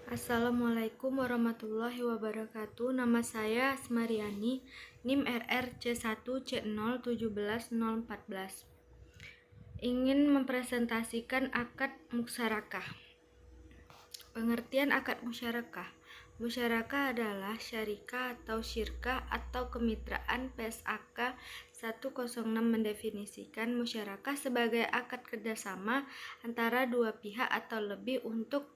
Assalamualaikum warahmatullahi wabarakatuh. Nama saya Asmariani, NIM RR C1C017014. Ingin mempresentasikan akad musyarakah. Pengertian akad musyarakah. Musyarakah adalah syarikah atau syirkah atau kemitraan. PSAK 106 mendefinisikan musyarakah sebagai akad kerjasama antara dua pihak atau lebih untuk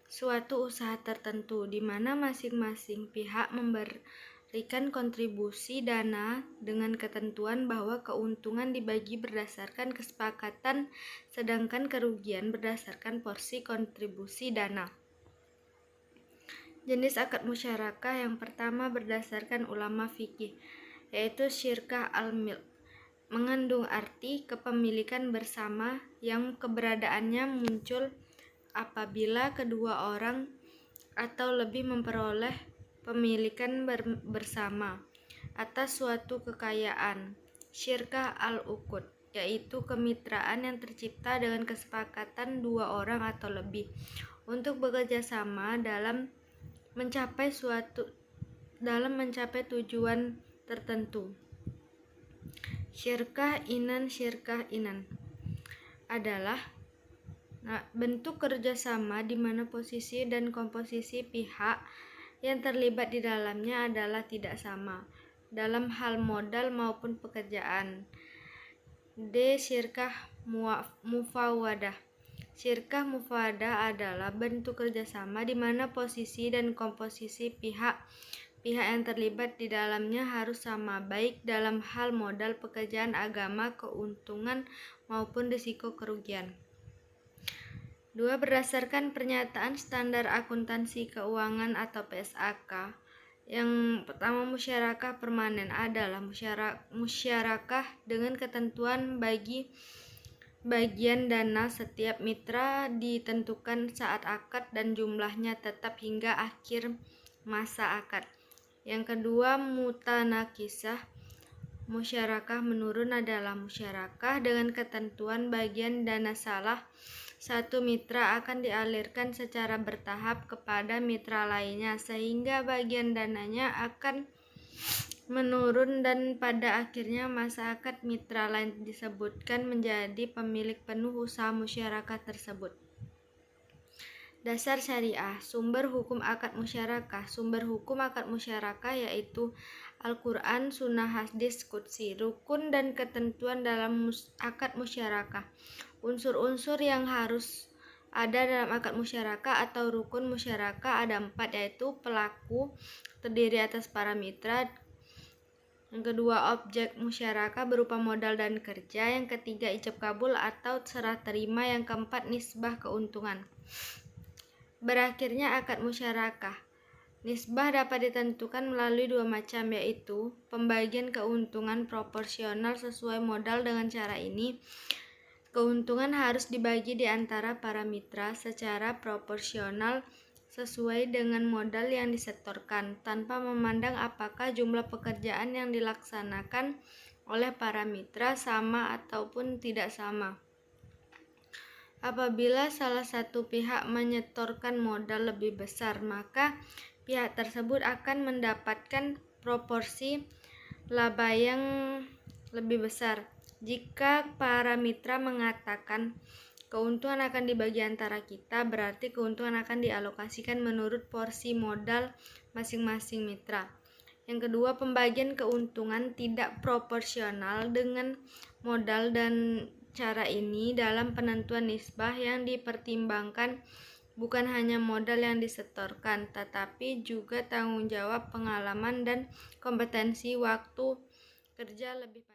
suatu usaha tertentu, di mana masing-masing pihak memberikan kontribusi dana dengan ketentuan bahwa keuntungan dibagi berdasarkan kesepakatan, sedangkan kerugian berdasarkan porsi kontribusi dana. Jenis akad musyarakah yang pertama berdasarkan ulama fikih, yaitu syirkah al-milk, mengandung arti kepemilikan bersama yang keberadaannya muncul apabila kedua orang atau lebih memperoleh pemilikan bersama atas suatu kekayaan. Syirkah al-uqud, yaitu kemitraan yang tercipta dengan kesepakatan dua orang atau lebih untuk bekerja sama dalam mencapai tujuan tertentu. Syirkah inan adalah bentuk kerjasama di mana posisi dan komposisi pihak yang terlibat di dalamnya adalah tidak sama dalam hal modal maupun pekerjaan. D. Syirkah mufawadah. Syirkah mufawadah adalah bentuk kerjasama di mana posisi dan komposisi pihak yang terlibat di dalamnya harus sama, baik dalam hal modal, pekerjaan, agama, keuntungan, maupun risiko kerugian. 2. Berdasarkan pernyataan standar akuntansi keuangan atau PSAK, yang pertama musyarakah permanen adalah musyarakah dengan ketentuan bagi bagian dana setiap mitra ditentukan saat akad dan jumlahnya tetap hingga akhir masa akad. Yang kedua, mutanakisah, musyarakah menurun adalah musyarakah dengan ketentuan bagian dana salah satu mitra akan dialirkan secara bertahap kepada mitra lainnya sehingga bagian dananya akan menurun dan pada akhirnya masa akad mitra lain disebutkan menjadi pemilik penuh usaha musyarakah tersebut. Dasar syariah. Sumber hukum akad musyarakah. Sumber hukum akad musyarakah yaitu Al-Quran, Sunnah, Hadis Qudsi. Rukun dan ketentuan dalam akad musyarakah. Unsur-unsur yang harus ada dalam akad musyarakah atau rukun musyarakah ada 4, yaitu pelaku, terdiri atas para mitra. Yang kedua, objek musyarakah berupa modal dan kerja. Yang ketiga, ijab kabul atau serah terima. Yang keempat, nisbah keuntungan. Berakhirnya akad musyarakah. Nisbah dapat ditentukan melalui 2 macam, yaitu pembagian keuntungan proporsional sesuai modal. Dengan cara ini, keuntungan harus dibagi di antara para mitra secara proporsional sesuai dengan modal yang disetorkan, tanpa memandang apakah jumlah pekerjaan yang dilaksanakan oleh para mitra sama ataupun tidak sama. Apabila salah satu pihak menyetorkan modal lebih besar, maka pihak tersebut akan mendapatkan proporsi laba yang lebih besar. Jika para mitra mengatakan keuntungan akan dibagi antara kita, berarti keuntungan akan dialokasikan menurut porsi modal masing-masing mitra. Yang kedua, pembagian keuntungan tidak proporsional dengan modal, dan cara ini dalam penentuan nisbah yang dipertimbangkan bukan hanya modal yang disetorkan, tetapi juga tanggung jawab, pengalaman, dan kompetensi waktu kerja lebih